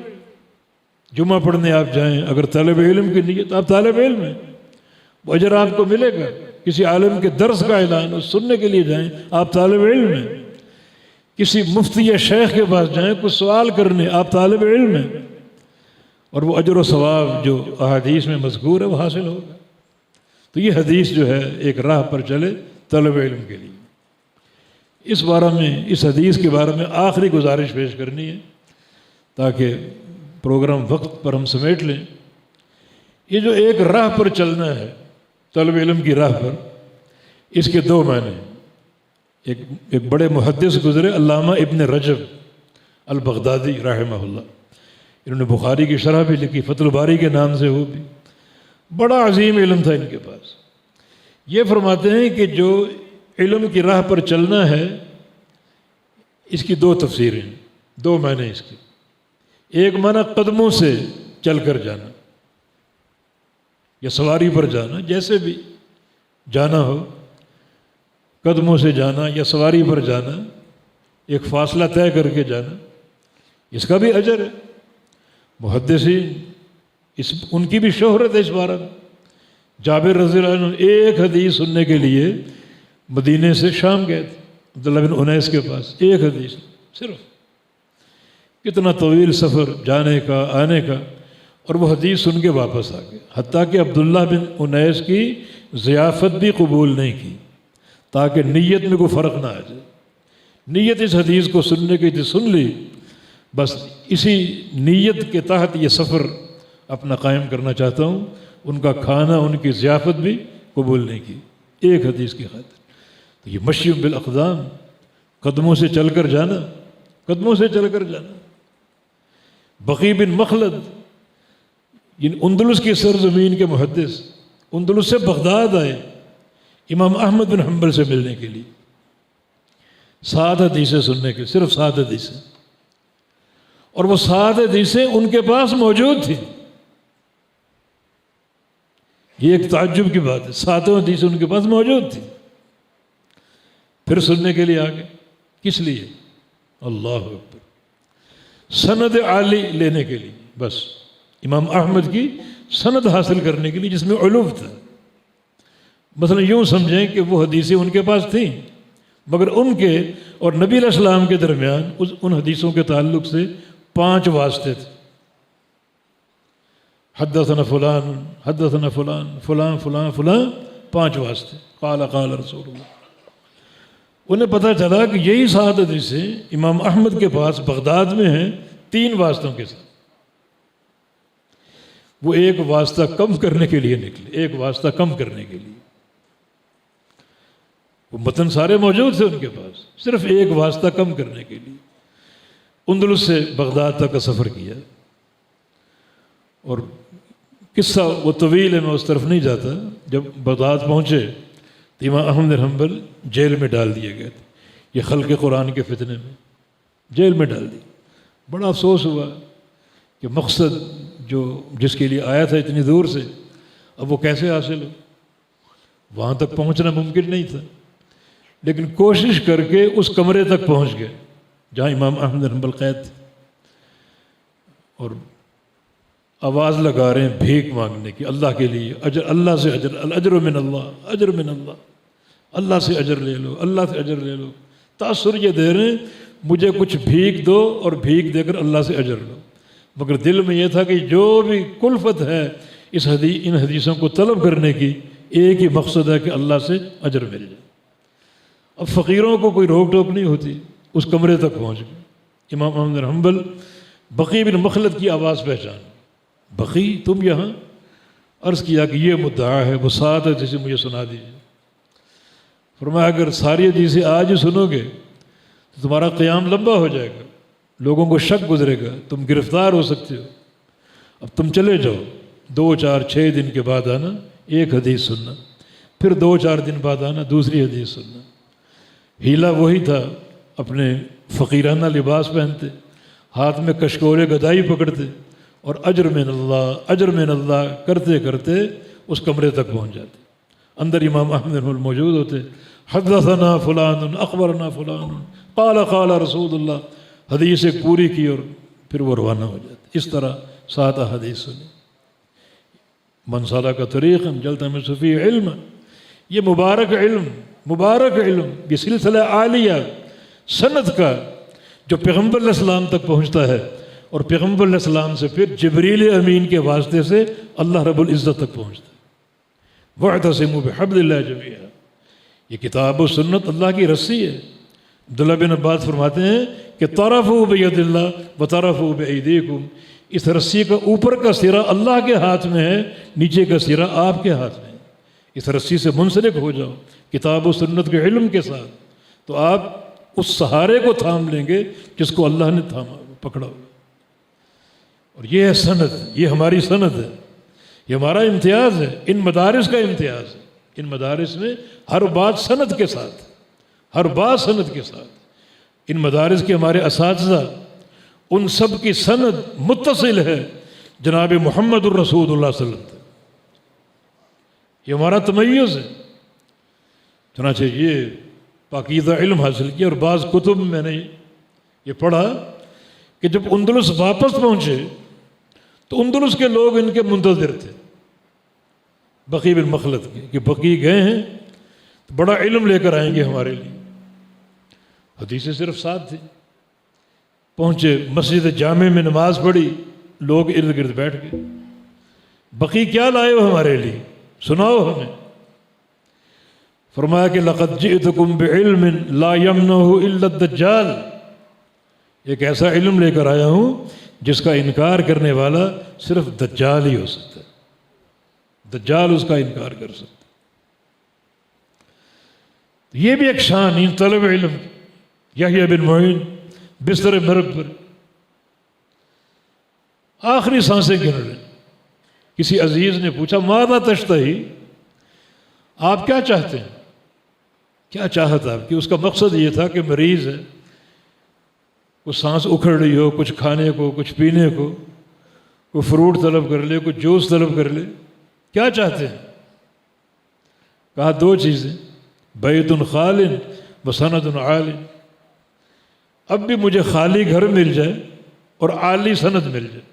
جمعہ پڑھنے آپ جائیں، اگر طالب علم کی نیت، آپ طالب علم ہیں، وہ اجر آپ کو ملے گا۔ کسی عالم کے درس کا اعلان سننے کے لیے جائیں، آپ طالب علم ہیں۔ کسی مفتی یا شیخ کے پاس جائیں کچھ سوال کرنے، آپ طالب علم ہیں، اور وہ اجر و ثواب جو احادیث میں مذکور ہے وہ حاصل ہوگا۔ تو یہ حدیث جو ہے ایک راہ پر چلے طلب علم کے لیے۔ اس بارے میں، اس حدیث کے بارے میں آخری گزارش پیش کرنی ہے تاکہ پروگرام وقت پر ہم سمیٹ لیں۔ یہ جو ایک راہ پر چلنا ہے طلب علم کی راہ پر، اس کے 2 معنی ہیں۔ ایک بڑے محدث گزرے، علامہ ابن رجب البغدادی رحمہ اللہ، انہوں نے بخاری کی شرح بھی لکھی، فتح الباری کے نام سے، وہ بھی بڑا عظیم علم تھا ان کے پاس۔ یہ فرماتے ہیں کہ جو علم کی راہ پر چلنا ہے، اس کی 2 تفسیریں، 2 معنی اس کے۔ ایک معنی قدموں سے چل کر جانا، یا سواری پر جانا، جیسے بھی جانا ہو، قدموں سے جانا یا سواری پر جانا، ایک فاصلہ طے کر کے جانا، اس کا بھی اجر ہے۔ محدثین ان کی بھی شہرت ہے اس بارے میں۔ جابر رضی اللہ عنہ ایک حدیث سننے کے لیے مدینے سے شام گئے تھے، عبداللہ بن انیس کے پاس، ایک حدیث صرف۔ کتنا طویل سفر جانے کا آنے کا، اور وہ حدیث سن کے واپس آ گئے، حتیٰ کہ عبداللہ بن انیس کی ضیافت بھی قبول نہیں کی، تاکہ نیت میں کوئی فرق نہ آ جائے۔ نیت اس حدیث کو سننے کی تھی، سن لی، بس اسی نیت کے تحت یہ سفر اپنا قائم کرنا چاہتا ہوں۔ ان کا کھانا، ان کی ضیافت بھی قبول نہیں کی، ایک حدیث کی خاطر۔ تو یہ مشی بالاقدام، قدموں سے چل کر جانا، قدموں سے چل کر جانا۔ بقی بن مخلد، اندلس کی سرزمین کے محدث، اندلس سے بغداد آئے امام احمد بن حنبل سے ملنے کے لیے، 7 حدیثیں سننے کے، صرف 7 حدیثیں، اور وہ 7 حدیثیں ان کے پاس موجود تھیں۔ یہ ایک تعجب کی بات ہے، 7 حدیثیں ان کے پاس موجود تھیں، پھر سننے کے لیے آگے، کس لیے؟ اللہ اکبر، سند عالی لینے کے لیے، بس امام احمد کی سند حاصل کرنے کے لیے جس میں علو تھا۔ مثلا یوں سمجھیں کہ وہ حدیثیں ان کے پاس تھیں، مگر ان کے اور نبی علیہ السلام کے درمیان ان حدیثوں کے تعلق سے 5 واسطے تھے۔ حدثنا فلان، حدثنا فلان، فلان فلان فلان، 5 واسطے، قال قال رسول اللہ۔ انہیں پتہ چلا کہ یہی 7 حدیثیں امام احمد کے پاس بغداد میں ہیں 3 واسطوں کے ساتھ۔ وہ ایک واسطہ کم کرنے کے لیے نکلے، ایک واسطہ کم کرنے کے لیے۔ وہ متن سارے موجود تھے ان کے پاس، صرف ایک واسطہ کم کرنے کے لیے اندلس سے بغداد تک کا سفر کیا۔ اور قصہ وہ طویل ہے، میں اس طرف نہیں جاتا۔ جب بغداد پہنچے تو امام احمد بن حنبل جیل میں ڈال دیے گئے تھے، یہ خلق قرآن کے فتنے میں جیل میں ڈال دی۔ بڑا افسوس ہوا کہ مقصد جو جس کے لیے آیا تھا اتنی دور سے، اب وہ کیسے حاصل ہو؟ وہاں تک پہنچنا ممکن نہیں تھا، لیکن کوشش کر کے اس کمرے تک پہنچ گئے جہاں امام احمد بن حنبل قید تھے، اور آواز لگا رہے ہیں بھیک مانگنے کی، اللہ کے لیے اجر، اللہ سے اجر، الاجر من اللہ، اجر من اللہ، اللہ سے اجر لے لو، اللہ سے اجر لے لو۔ تاثر یہ دے رہے ہیں مجھے کچھ بھیک دو اور بھیک دے کر اللہ سے اجر لو، مگر دل میں یہ تھا کہ جو بھی کلفت ہے ان حدیثوں کو طلب کرنے کی، ایک ہی مقصد ہے کہ اللہ سے اجر مل جائے۔ اب فقیروں کو کوئی روک ٹوک نہیں ہوتی، اس کمرے تک پہنچ گئے۔ امام احمد بن حنبل بقی بن مخلد کی آواز پہچان، بقی تم یہاں؟ عرض کیا کہ یہ مدعا ہے، وہ 7 حدیثیں مجھے سنا دیجیے۔ فرمایا اگر ساری حدیثیں آج ہی سنو گے تو تمہارا قیام لمبا ہو جائے گا، لوگوں کو شک گزرے گا، تم گرفتار ہو سکتے ہو، اب تم چلے جاؤ، 2 4 6 دن کے بعد آنا، ایک حدیث سننا، پھر 2 4 دن بعد آنا، دوسری حدیث سننا۔ ہیلا وہی تھا، اپنے فقیرانہ لباس پہنتے، ہاتھ میں کشکول گدائی پکڑتے، اور اجر من اللہ، اجر من اللہ کرتے کرتے اس کمرے تک پہنچ جاتے۔ اندر امام احمد بن حنبل موجود ہوتے، حدثنا فلان اخبرنا فلان قال قال رسول اللہ، حدیث ایک پوری کی اور پھر وہ روانہ ہو جاتے۔ اس طرح 7 حدیث سنی۔ من سلک طریقا یلتمس فیہ علما، یہ مبارک علم، یہ سلسلہ عالیہ سند کا جو پیغمبر علیہ السلام تک پہنچتا ہے، اور پیغمبر علیہ السلام سے پھر جبریل امین کے واسطے سے اللہ رب العزت تک پہنچتا ہے۔ وَاعْتَصِمُوا بِحَبْلِ اللَّهِ جَمِيعًا، یہ کتاب و سنت اللہ کی رسی ہے۔ عبداللہ بن عباس فرماتے ہیں کہ طرفوا بِيَدِ اللَّهِ وَطَرَفوا بِأَيْدِيكُمْ، اس رسی کا اوپر کا سرا اللہ کے ہاتھ میں ہے، نیچے کا سرا آپ کے ہاتھ میں ہے۔ اس رسی سے منسلک ہو جاؤ کتاب و سنت کے علم کے ساتھ، تو آپ اس سہارے کو تھام لیں گے جس کو اللہ نے تھاما پکڑا ہوا۔ اور یہ ہے سند، یہ ہماری سند ہے، یہ ہمارا امتیاز ہے، ان مدارس کا امتیاز ہے۔ ان مدارس میں ہر بات سند کے ساتھ، ہر بات سند کے ساتھ۔ ان مدارس کے ہمارے اساتذہ، ان سب کی سند متصل ہے جناب محمد الرسول اللہ صلی اللہ علیہ وسلم۔ یہ ہمارا تمیز ہے۔ چنانچہ یہ پاکیزہ علم حاصل کیا، اور بعض کتب میں نے یہ پڑھا کہ جب اندلس واپس پہنچے تو اندلس کے لوگ ان کے منتظر تھے، بقی بن مخلد کے، کہ بقی گئے ہیں تو بڑا علم لے کر آئیں گے ہمارے لیے۔ حدیثیں صرف 7 تھی۔ پہنچے، مسجد جامع میں نماز پڑھی، لوگ ارد گرد بیٹھ گئے۔ بقی کیا لائے ہو ہمارے لیے، سناؤ ہمیں۔ فرمایا کہ لقد جئتکم بعلم لا یمنعہ الا الدجال، ایک ایسا علم لے کر آیا ہوں جس کا انکار کرنے والا صرف دجال ہی ہو سکتا ہے، دجال اس کا انکار کر سکتا ہے۔ یہ بھی ایک شان ان طلب علم، یحییٰ بن معین بستر مرگ پر آخری سانسیں گن رہے، کسی عزیز نے پوچھا ماذا تشتہی، آپ کیا چاہتے ہیں، کیا چاہت آپ کی؟ اس کا مقصد یہ تھا کہ مریض ہے، کچھ سانس اکھڑ رہی ہو، کچھ کھانے کو، کچھ پینے کو، کوئی فروٹ طلب کر لے، کچھ جوس طلب کر لے، کیا چاہتے ہیں؟ کہا 2 چیزیں، بیت خال و سند عال، اب بھی مجھے خالی گھر مل جائے اور عالی سند مل جائے۔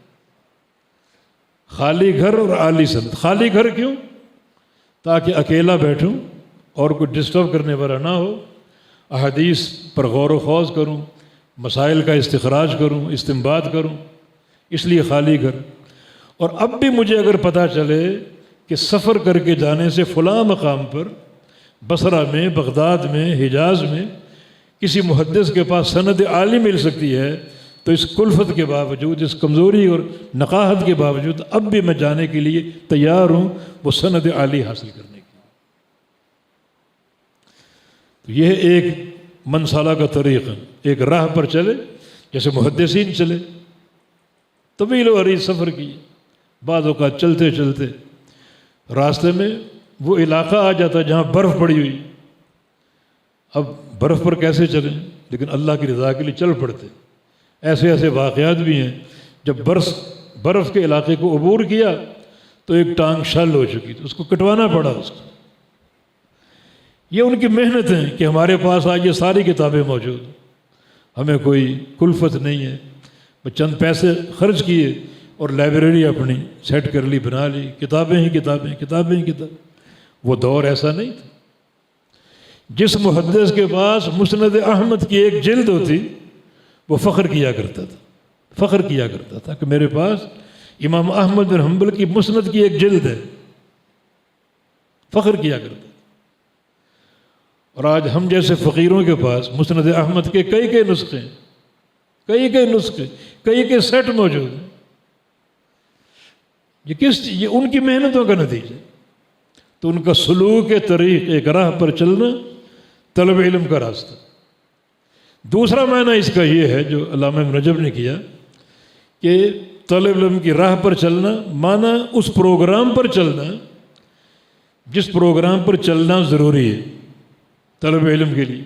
خالی گھر اور عالی سند۔ خالی گھر کیوں؟ تاکہ اکیلا بیٹھوں اور کوئی ڈسٹرب کرنے والا نہ ہو، احادیث پر غور و خوض کروں، مسائل کا استخراج کروں، استنباط کروں، اس لیے خالی گھر۔ اور اب بھی مجھے اگر پتہ چلے کہ سفر کر کے جانے سے فلاں مقام پر، بصرہ میں، بغداد میں، حجاز میں کسی محدث کے پاس سند عالی مل سکتی ہے، تو اس کلفت کے باوجود، اس کمزوری اور نقاہت کے باوجود اب بھی میں جانے کے لیے تیار ہوں وہ سند عالی حاصل کرنے کی۔ تو یہ ایک منسالہ کا طریق ہے، ایک راہ پر چلے جیسے محدثین چلے، طویل و عریض سفر کی، بعض اوقات چلتے چلتے راستے میں وہ علاقہ آ جاتا ہے جہاں برف پڑی ہوئی، اب برف پر کیسے چلیں، لیکن اللہ کی رضا کے لیے چل پڑتے۔ ایسے ایسے واقعات بھی ہیں جب برف کے علاقے کو عبور کیا تو ایک ٹانگ شل ہو چکی تھی، اس کو کٹوانا پڑا اس کو۔ یہ ان کی محنت ہے کہ ہمارے پاس آج یہ ساری کتابیں موجود ہیں، ہمیں کوئی کلفت نہیں ہے، بس چند پیسے خرچ کیے اور لائبریری اپنی سیٹ کر لی، بنا لی، کتابیں ہی کتابیں، کتابیں ہی کتابیں۔ وہ دور ایسا نہیں تھا۔ جس محدث کے پاس مسند احمد کی ایک جلد ہوتی وہ فخر کیا کرتا تھا کہ میرے پاس امام احمد بن حنبل کی مسند کی ایک جلد ہے، فخر کیا کرتا تھا۔ اور آج ہم جیسے فقیروں کے پاس مسند احمد کے کئی نسخے ہیں، کئی سیٹ موجود ہیں۔ یہ ان کی محنتوں کا نتیجہ، تو ان کا سلوک طریق، ایک راہ پر چلنا طلب علم کا راستہ۔ دوسرا معنی اس کا یہ ہے جو علامہ ابن رجب نے کیا کہ طلب علم کی راہ پر چلنا معنی اس پروگرام پر چلنا جس پروگرام پر چلنا ضروری ہے طلب علم کے لیے۔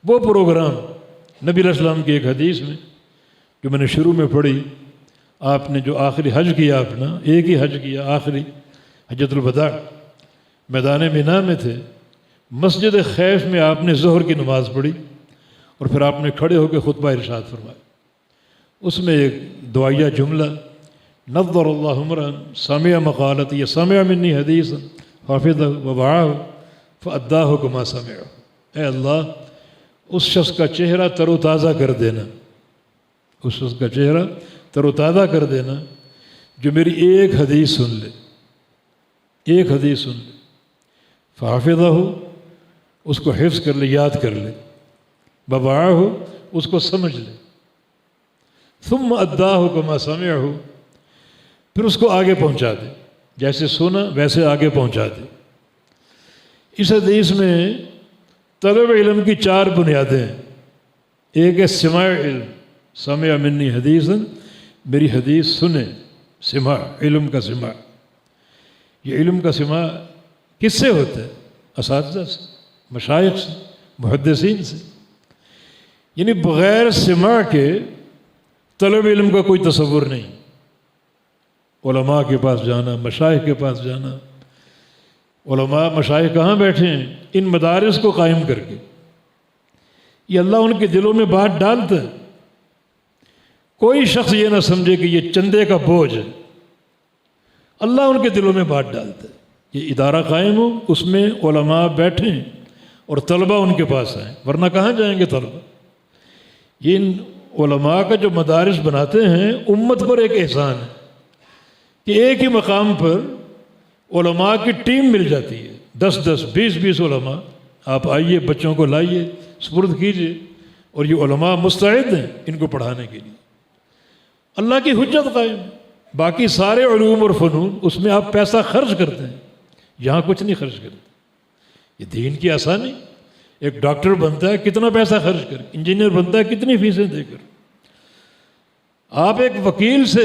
وہ پروگرام نبی علیہ السلام کی ایک حدیث میں جو میں نے شروع میں پڑھی، آپ نے جو آخری حج کیا اپنا، ایک ہی حج کیا آخری، حجۃ الوداع، میدان مینا میں تھے، مسجد خیف میں آپ نے ظہر کی نماز پڑھی اور پھر آپ نے کھڑے ہو کے خطبہ ارشاد فرمایا۔ اس میں ایک دعائیہ جملہ، نظر اللہ امرا سمع مقالتی یا سمع منی حدیثا حافظہ ووعاہ فاداہ کما سمع، اے اللہ اس شخص کا چہرہ تر و تازہ کر دینا، اس شخص کا چہرہ تر و تازہ کر دینا جو میری ایک حدیث سن لے، ایک حدیث سن لے، فحافظہ ہو، اس کو حفظ کر لے، یاد کر لے، ووعاہ ہو، اس کو سمجھ لے، ثم اداہ کما سمع ہو، پھر اس کو آگے پہنچا دے، جیسے سنا ویسے آگے پہنچا دے۔ اس حدیث میں طلب علم کی 4 بنیادیں ہیں۔ ایک ہے سماع علم، سمع منی حدیثا، میری حدیث سنے، سماع، علم کا سماع۔ یہ علم کا سماع کس سے ہوتا ہے؟ اساتذہ سے، مشائخ سے، محدثین سے۔ یعنی بغیر سماع کے طلب علم کا کوئی تصور نہیں۔ علماء کے پاس جانا، مشائخ کے پاس جانا، علماء مشائخ کہاں بیٹھے ہیں ان مدارس کو قائم کر کے. یہ اللہ ان کے دلوں میں بات ڈالتا ہے. کوئی شخص یہ نہ سمجھے کہ یہ چندے کا بوجھ ہے. اللہ ان کے دلوں میں بات ڈالتا ہے. یہ ادارہ قائم ہو, اس میں علماء بیٹھیں اور طلبہ ان کے پاس آئیں, ورنہ کہاں جائیں گے طلبہ. یہ ان علماء کا جو مدارس بناتے ہیں امت پر ایک احسان ہے کہ ایک ہی مقام پر علماء کی ٹیم مل جاتی ہے. 10 20 علماء. آپ آئیے, بچوں کو لائیے, سپرد کیجیے, اور یہ علماء مستعد ہیں ان کو پڑھانے کے لیے. اللہ کی حجت قائم. باقی سارے علوم اور فنون اس میں آپ پیسہ خرچ کرتے ہیں, یہاں کچھ نہیں خرچ کرتے. یہ دین کی آسانی. ایک ڈاکٹر بنتا ہے کتنا پیسہ خرچ کر, انجینئر بنتا ہے کتنی فیسیں دے کر. آپ ایک وکیل سے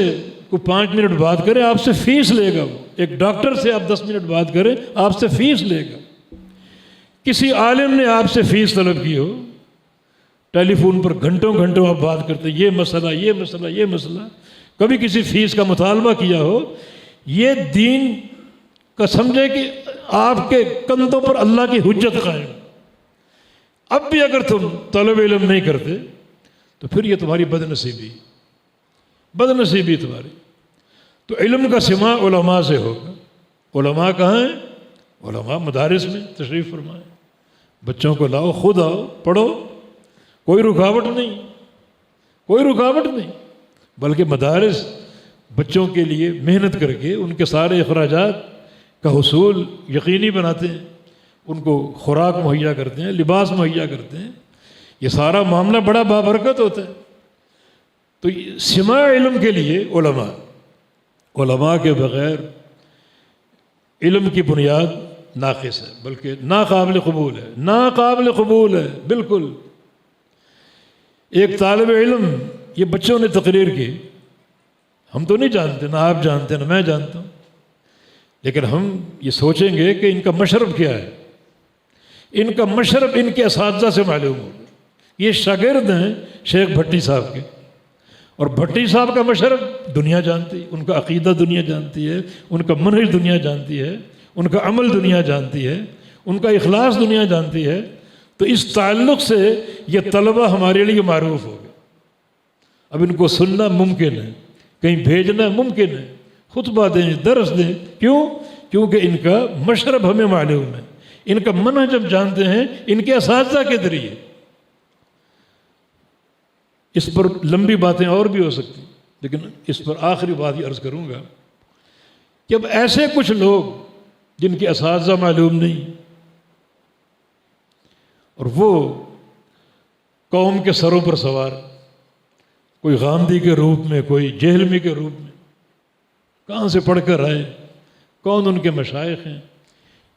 کو 5 منٹ بات کریں آپ سے فیس لے گا وہ. ایک ڈاکٹر سے آپ 10 منٹ بات کریں آپ سے فیس لے گا. کسی عالم نے آپ سے فیس طلب کی ہو, ٹیلی فون پر گھنٹوں آپ بات کرتے ہیں, یہ مسئلہ, کبھی کسی فیس کا مطالبہ کیا ہو. یہ دین کا سمجھے کہ آپ کے کندھوں پر اللہ کی حجت قائم. اب بھی اگر تم طلب علم نہیں کرتے تو پھر یہ تمہاری بد نصیبی تمہاری. تو علم کا سماع علماء سے ہوگا. علماء کہاں ہیں؟ علماء مدارس میں تشریف فرمائیں. بچوں کو لاؤ, خود آؤ, پڑھو. کوئی رکاوٹ نہیں, بلکہ مدارس بچوں کے لیے محنت کر کے ان کے سارے اخراجات کا حصول یقینی بناتے ہیں. ان کو خوراک مہیا کرتے ہیں, لباس مہیا کرتے ہیں. یہ سارا معاملہ بڑا بابرکت ہوتا ہے. تو سماع علم کے لیے علماء کے بغیر علم کی بنیاد ناقص ہے, بلکہ ناقابل قبول ہے بالکل. ایک طالب علم, یہ بچوں نے تقریر کی, ہم تو نہیں جانتے, نہ آپ جانتے نہ میں جانتا ہوں, لیکن ہم یہ سوچیں گے کہ ان کا مشرب کیا ہے. ان کا مشرب ان کے اساتذہ سے معلوم ہوگا. یہ شاگرد ہیں شیخ بھٹی صاحب کے, اور بھٹی صاحب کا مشرب دنیا جانتی ہے, ان کا عقیدہ دنیا جانتی ہے, ان کا منہج دنیا جانتی ہے, ان کا عمل دنیا جانتی ہے, ان کا اخلاص دنیا جانتی ہے. تو اس تعلق سے یہ طلبہ ہمارے لیے معروف ہو گئے. اب ان کو سننا ممکن ہے, کہیں بھیجنا ممکن ہے, خطبہ دیں, درس دیں. کیونکہ ان کا مشرب ہمیں معلوم ہے, ان کا منہج ہم جانتے ہیں ان کے اساتذہ کے ذریعے. اس پر لمبی باتیں اور بھی ہو سکتی, لیکن اس پر آخری بات یہ عرض کروں گا کہ اب ایسے کچھ لوگ جن کے اساتذہ معلوم نہیں, اور وہ قوم کے سروں پر سوار, کوئی غامدی کے روپ میں, کوئی جہلمی کے روپ میں, کہاں سے پڑھ کر آئے, کون ان کے مشائخ ہیں,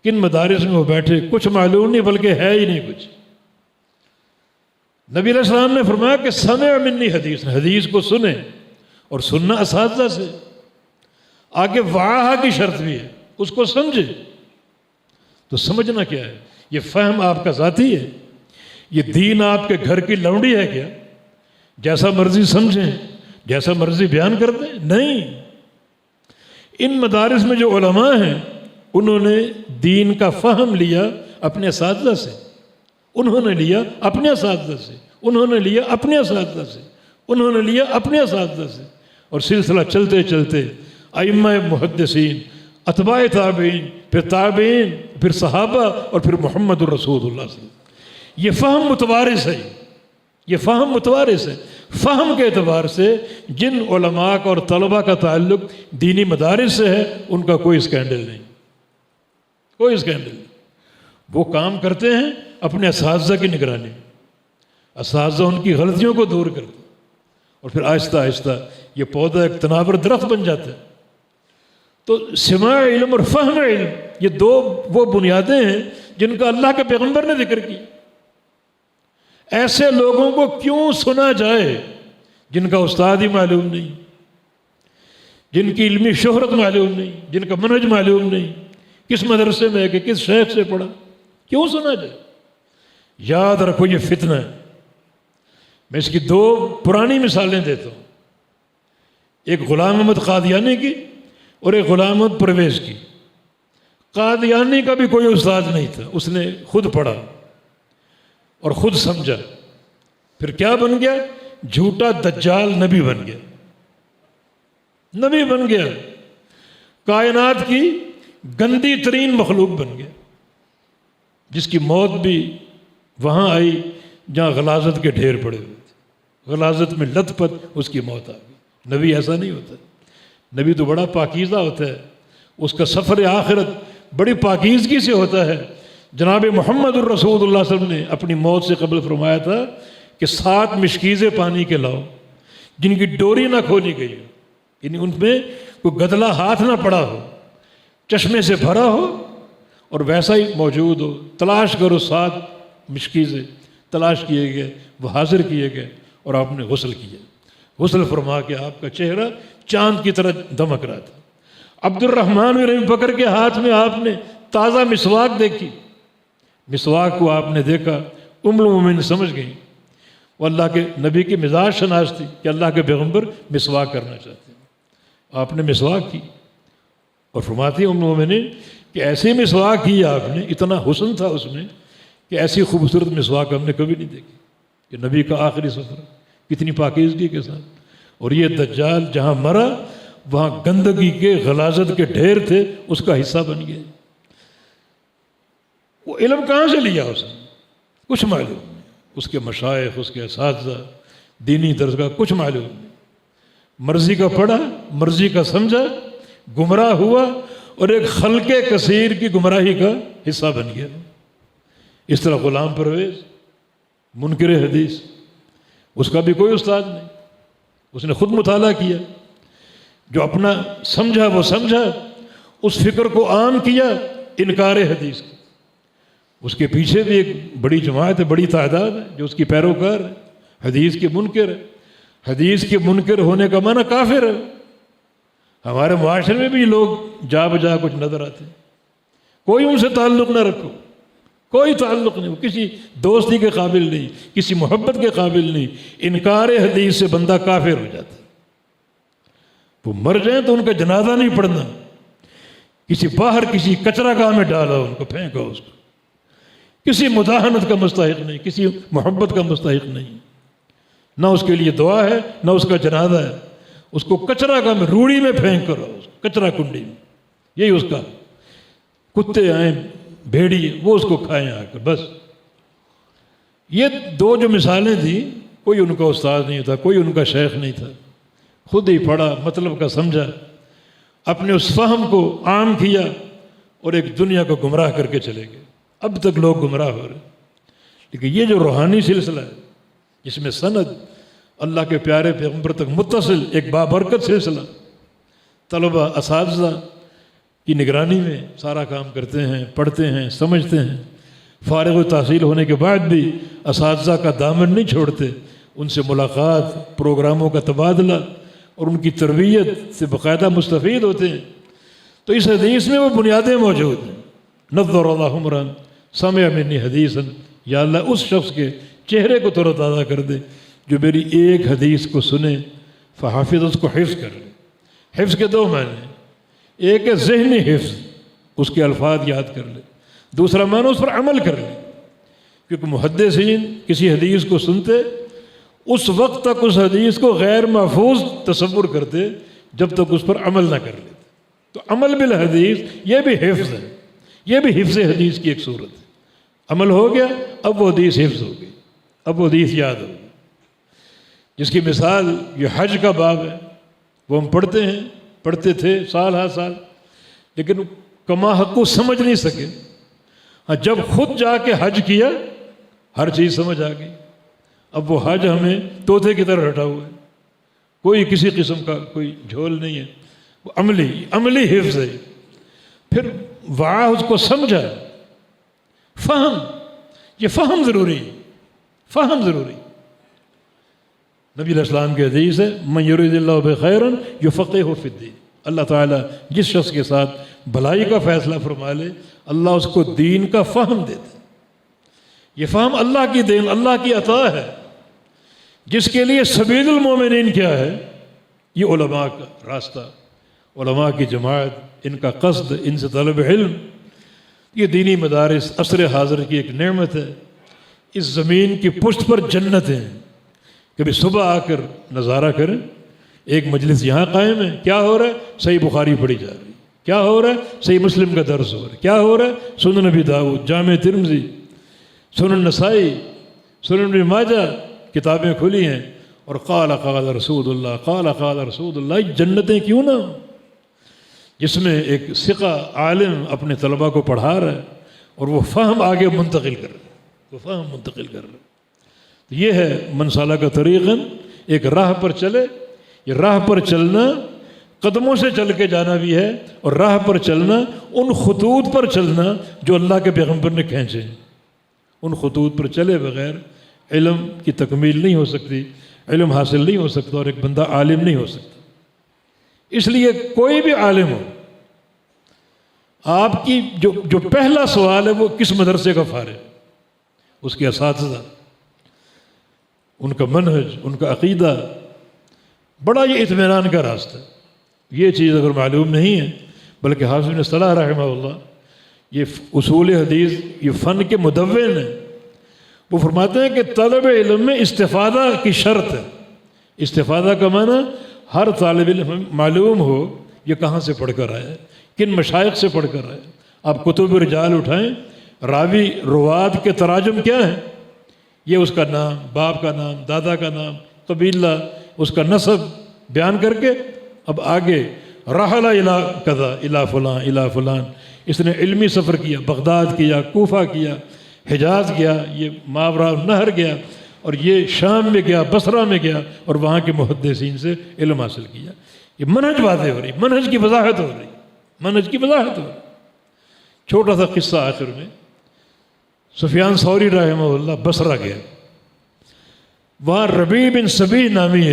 کن مدارس میں وہ بیٹھے, کچھ معلوم نہیں, بلکہ ہے ہی نہیں کچھ. نبی علیہ السلام نے فرمایا کہ سمع منی حدیث کو سنیں, اور سننا اساتذہ سے. آگے وعاہا کی شرط بھی ہے, اس کو سمجھے. تو سمجھنا کیا ہے؟ یہ فہم آپ کا ذاتی ہے. یہ دین آپ کے گھر کی لونڈی ہے کیا؟ جیسا مرضی سمجھیں, جیسا مرضی بیان کر دیں؟ نہیں. ان مدارس میں جو علماء ہیں انہوں نے دین کا فہم لیا اپنے اساتذہ سے, انہوں نے لیا اپنے اساتذہ سے, انہوں نے لیا اپنے اساتذہ سے, انہوں نے لیا اپنے اساتذہ سے. اور سلسلہ چلتے چلتے ائمہ محدثین, اتباع تابعین, پھر تابعین, پھر صحابہ, اور پھر محمد الرسول اللہ صلی اللہ علیہ وسلم. یہ فہم متوارث ہے, یہ فہم متوارث ہے. فہم کے اعتبار سے جن علماء کا اور طلباء کا تعلق دینی مدارس سے ہے ان کا کوئی اسکینڈل نہیں, کوئی اسکینڈل نہیں. وہ کام کرتے ہیں اپنے اساتذہ کی نگرانی, اساتذہ ان کی غلطیوں کو دور کرتے ہیں, اور پھر آہستہ آہستہ یہ پودا ایک تناور درخت بن جاتا ہے. تو سماع علم اور فہم علم یہ دو وہ بنیادیں ہیں جن کا اللہ کے پیغمبر نے ذکر کی. ایسے لوگوں کو کیوں سنا جائے جن کا استاد ہی معلوم نہیں, جن کی علمی شہرت معلوم نہیں, جن کا منہج معلوم نہیں, کس مدرسے میں ہے کہ کس شیخ سے پڑھا, کیوں سنا جائے؟ یاد رکھو یہ فتنہ ہے. میں اس کی 2 پرانی مثالیں دیتا ہوں, ایک غلام احمد قادیانی کی اور ایک غلام احمد پرویز کی. قادیانی کا بھی کوئی استاد نہیں تھا، اس نے خود پڑھا اور خود سمجھا، پھر کیا بن گیا؟ جھوٹا دجال نبی بن گیا، نبی بن گیا، کائنات کی گندی ترین مخلوق بن گیا، جس کی موت بھی وہاں آئی جہاں غلاظت کے ڈھیر پڑے ہوئے تھے، غلاظت میں لت پت اس کی موت آ گئی۔ نبی ایسا نہیں ہوتا، نبی تو بڑا پاکیزہ ہوتا ہے، اس کا سفر آخرت بڑی پاکیزگی سے ہوتا ہے۔ جناب محمد الرسول اللہ صلی اللہ علیہ وسلم نے اپنی موت سے قبل فرمایا تھا کہ 7 مشکیزیں پانی کے لاؤ جن کی ڈوری نہ کھولی گئی ہو، یعنی ان میں کوئی گدلا ہاتھ نہ پڑا ہو، چشمے سے بھرا ہو اور ویسا ہی موجود ہو۔ تلاش کرو، 7 مشکیزیں تلاش کیے گئے، وہ حاضر کیے گئے اور آپ نے غسل کیا، غسل فرما کے آپ کا چہرہ چاند کی طرح دمک رہا تھا۔ عبد الرحمن بن ابی بکر کے ہاتھ میں آپ نے تازہ مسواک دیکھی، مسواک کو آپ نے دیکھا، ام المومنین سمجھ گئیں، وہ اللہ کے نبی کی مزاج شناس تھی کہ اللہ کے پیغمبر مسواک کرنا چاہتے ہیں۔ آپ نے مسواک کی اور فرماتی ام المومنین کہ ایسی مسواک کی آپ نے، اتنا حسن تھا اس میں کہ ایسی خوبصورت مسواک ہم نے کبھی نہیں دیکھی، کہ نبی کا آخری سفر کتنی پاکیزگی کے ساتھ۔ اور یہ دجال جہاں مرا وہاں گندگی کے غلاظت کے ڈھیر تھے، اس کا حصہ بن گیا۔ وہ علم کہاں سے لیا اس نے؟ کچھ معلوم نہیں، اس کے مشائخ، اس کے اساتذہ، دینی درسگاہ کچھ معلوم نہیں، مرضی کا پڑھا، مرضی کا سمجھا، گمراہ ہوا اور ایک خلق کثیر کی گمراہی کا حصہ بن گیا۔ اس طرح غلام پرویز منکر حدیث، اس کا بھی کوئی استاد نہیں، اس نے خود مطالعہ کیا، جو اپنا سمجھا وہ سمجھا، اس فکر کو عام کیا، انکار حدیث کی۔ اس کے پیچھے بھی ایک بڑی جماعت ہے، بڑی تعداد ہے جو اس کی پیروکار ہے، حدیث کے منکر ہے۔ حدیث کے منکر ہونے کا معنی کافر ہے۔ ہمارے معاشرے میں بھی لوگ جا بجا کچھ نظر آتے ہیں، کوئی ان سے تعلق نہ رکھو، کوئی تعلق نہیں، وہ کسی دوستی کے قابل نہیں، کسی محبت کے قابل نہیں۔ انکار حدیث سے بندہ کافر ہو جاتا ہے۔ وہ مر جائیں تو ان کا جنازہ نہیں پڑھنا، کسی باہر کسی کچرا گاہ میں ڈالا، ان کو پھینکو، اس کو کسی مداحنت کا مستحق نہیں، کسی محبت کا مستحق نہیں، نہ اس کے لیے دعا ہے نہ اس کا جنازہ ہے۔ اس کو کچرا گاہ میں، روڑی میں پھینک کر، کچرا کنڈی میں، یہی اس کا، کتے آئیں بھیڑی وہ اس کو کھائیں آ کر، بس۔ یہ 2 جو مثالیں تھیں، کوئی ان کا استاد نہیں تھا، کوئی ان کا شیخ نہیں تھا، خود ہی پڑھا، مطلب کا سمجھا، اپنے اس فہم کو عام کیا اور ایک دنیا کو گمراہ کر کے چلے گئے۔ اب تک لوگ گمراہ ہو رہے، لیکن یہ جو روحانی سلسلہ ہے جس میں سند اللہ کے پیارے پیغمبر تک متصل ایک بابرکت سلسلہ، طلبہ اساتذہ کی نگرانی میں سارا کام کرتے ہیں، پڑھتے ہیں، سمجھتے ہیں، فارغ التحصیل ہونے کے بعد بھی اساتذہ کا دامن نہیں چھوڑتے، ان سے ملاقات، پروگراموں کا تبادلہ اور ان کی تربیت سے باقاعدہ مستفید ہوتے ہیں۔ تو اس حدیث میں وہ بنیادیں موجود ہیں۔ نظر اللہ عمران سمع منی حدیثا، یا اللہ اس شخص کے چہرے کو تر و تازہ کر دے جو میری ایک حدیث کو سنے، فحافظ، اس کو حفظ کر لے۔ حفظ کے 2 معنی ہیں، ایک ہے ذہنی حفظ، اس کے الفاظ یاد کر لے، دوسرا معنی اس پر عمل کر لے، کیونکہ محدثین کسی حدیث کو سنتے اس وقت تک اس حدیث کو غیر محفوظ تصور کرتے جب تک اس پر عمل نہ کر لیتے۔ تو عمل بالحدیث یہ بھی حفظ ہے، یہ بھی حفظ حدیث کی ایک صورت ہے۔ عمل ہو گیا، اب وہ حدیث حفظ ہو گئی، اب وہ حدیث یاد ہو گئی۔ جس کی مثال یہ حج کا باب ہے، وہ ہم پڑھتے ہیں، پڑھتے تھے سال ہر سال، لیکن کما حق کو سمجھ نہیں سکے۔ ہاں، جب خود جا کے حج کیا ہر چیز سمجھ آ گئی۔ اب وہ حج ہمیں طوطے کی طرح رٹا ہوا ہے، کوئی کسی قسم کا کوئی جھول نہیں ہے، وہ عملی حفظ ہے۔ پھر وعا، اس کو سمجھا، فہم، یہ فہم ضروری ہے، فہم ضروری۔ نبی علیہ السلام کی حدیث ہے، من یرید اللہ بہ خیرا یفقہہ فی الدین، اللہ تعالیٰ جس شخص کے ساتھ بھلائی کا فیصلہ فرما لے، اللہ اس کو دین کا فہم دیتا ہے۔ یہ فہم اللہ کی دین، اللہ کی عطا ہے، جس کے لیے سبیل المومنین کیا ہے؟ یہ علماء کا راستہ، علماء کی جماعت، ان کا قصد، ان سے طلب علم، یہ دینی مدارس عصر حاضر کی ایک نعمت ہے. اس زمین کی پشت پر جنتیں ہیں. کبھی صبح آ کر نظارہ کریں. ایک مجلس یہاں قائم ہے، کیا ہو رہا ہے؟ صحیح بخاری پڑھی جا رہی ہے. کیا ہو رہا ہے؟ صحیح مسلم کا درس ہو رہا ہے. کیا ہو رہا ہے؟ سنن نبی داؤد، جامع ترمذی، سنن نسائی، سنن ابن ماجہ، کتابیں کھلی ہیں. اور قال رسول اللہ، قال رسول اللہ. جنتیں کیوں نہ ہوں جس میں ایک ثقہ عالم اپنے طلباء کو پڑھا رہا ہے اور وہ فہم آگے منتقل کر رہا ہے، وہ فہم منتقل کر رہا ہے. یہ ہے من سلک طریقا، ایک راہ پر چلے. یہ راہ پر چلنا قدموں سے چل کے جانا بھی ہے، اور راہ پر چلنا ان خطوط پر چلنا جو اللہ کے پیغمبر نے کھینچے. ان خطوط پر چلے بغیر علم کی تکمیل نہیں ہو سکتی، علم حاصل نہیں ہو سکتا، اور ایک بندہ عالم نہیں ہو سکتا. اس لیے کوئی بھی عالم ہو، آپ کی جو پہلا سوال ہے وہ کس مدرسے کا فارغ، اس کے اساتذہ، ان کا منہج، ان کا عقیدہ. بڑا یہ اطمینان کا راستہ. یہ چیز اگر معلوم نہیں ہے، بلکہ حافظ بن صلاح رحمہ اللہ یہ اصول حدیث، یہ فن کے مدون ہیں. وہ فرماتے ہیں کہ طلب علم میں استفادہ کی شرط ہے. استفادہ کا معنی ہر طالب علم معلوم ہو یہ کہاں سے پڑھ کر آیا ہے، کن مشائخ سے پڑھ کر آیا. آپ کتب رجال اٹھائیں، راوی رواد کے تراجم کیا ہیں؟ یہ اس کا نام، باپ کا نام، دادا کا نام، قبیلہ، اس کا نسب بیان کر کے اب آگے رحل الی کذا الی فلان الی فلان. اس نے علمی سفر کیا، بغداد کیا، کوفہ کیا، حجاز گیا، یہ ماوراء النہر گیا، اور یہ شام میں گیا، بصرہ میں گیا، اور وہاں کے محدثین سے علم حاصل کیا. یہ منہج واضح ہو رہی، منہج کی وضاحت ہو رہی، منہج کی وضاحت ہو رہی. چھوٹا سا قصہ آخر میں. سفیان ثوری رحمہ اللہ بصرہ گیا. وہاں ربیع بن سبیع نامی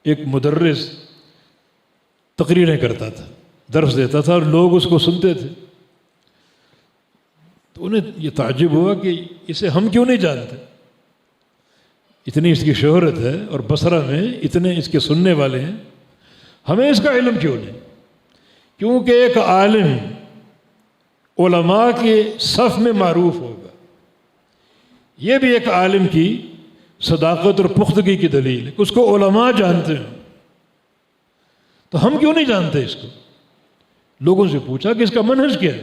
ایک مدرس تقریریں کرتا تھا، درس دیتا تھا، اور لوگ اس کو سنتے تھے. تو انہیں یہ تعجب ہوا کہ اسے ہم کیوں نہیں جانتے، اتنی اس کی شہرت ہے اور بصرہ میں اتنے اس کے سننے والے ہیں، ہمیں اس کا علم کیوں نہیں؟ کیونکہ ایک عالم علماء کے صف میں معروف ہوگا. یہ بھی ایک عالم کی صداقت اور پختگی کی دلیل ہے کہ اس کو علماء جانتے ہیں. تو ہم کیوں نہیں جانتے اس کو؟ لوگوں سے پوچھا کہ اس کا منہج کیا ہے.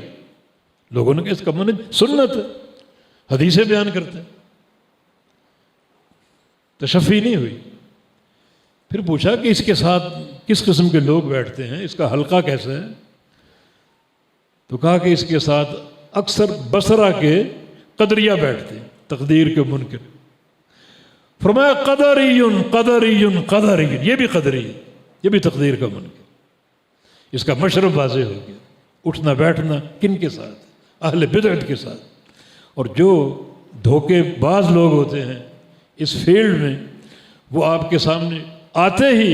لوگوں نے کہا اس کا منہج سنت ہے، حدیثیں بیان کرتے ہیں. تشفی نہیں ہوئی. پھر پوچھا کہ اس کے ساتھ کس قسم کے لوگ بیٹھتے ہیں، اس کا حلقہ کیسا ہے؟ تو کہا کہ اس کے ساتھ اکثر بصرہ کے قدریہ بیٹھتے ہیں، تقدیر کے منکر. فرمایا قدری قدری قدری، یہ بھی قدری ہے، یہ بھی تقدیر کا منکر. اس کا مشرب واضح ہو گیا. اٹھنا بیٹھنا کن کے ساتھ؟ اہل بدعت کے ساتھ. اور جو دھوکے باز لوگ ہوتے ہیں اس فیلڈ میں، وہ آپ کے سامنے آتے ہی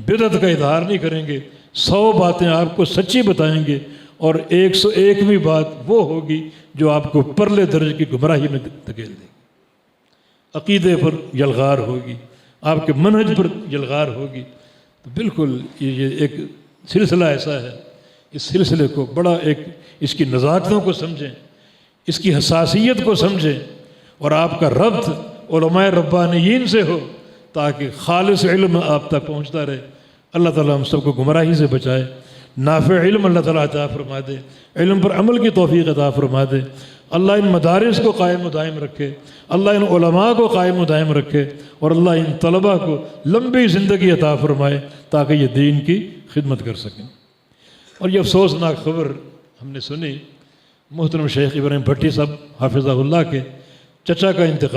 بدعت کا اظہار نہیں کریں گے، 100 باتیں آپ کو سچی بتائیں گے، اور 101ویں بات وہ ہوگی جو آپ کو پرلے درجے کی گمراہی میں دھکیل دے گی. عقیدے پر یلغار ہوگی، آپ کے منہج پر یلغار ہوگی. تو بالکل یہ ایک سلسلہ ایسا ہے، اس سلسلے کو بڑا اس کی نزاکتوں کو سمجھیں، اس کی حساسیت کو سمجھیں، اور آپ کا ربط علماء ربانیین سے ہو تاکہ خالص علم آپ تک پہنچتا رہے. اللہ تعالیٰ ہم سب کو گمراہی سے بچائے. نافع علم اللہ تعالیٰ عطا فرما دے، علم پر عمل کی توفیق عطا فرما دے. اللہ ان مدارس کو قائم و دائم رکھے، اللہ ان علماء کو قائم و دائم رکھے، اور اللہ ان طلباء کو لمبی زندگی عطا فرمائے تاکہ یہ دین کی خدمت کر سکیں. اور یہ افسوسناک خبر ہم نے سنی، محترم شیخ ابراہیم بھٹی صاحب حافظہ اللہ کے چچا کا انتقال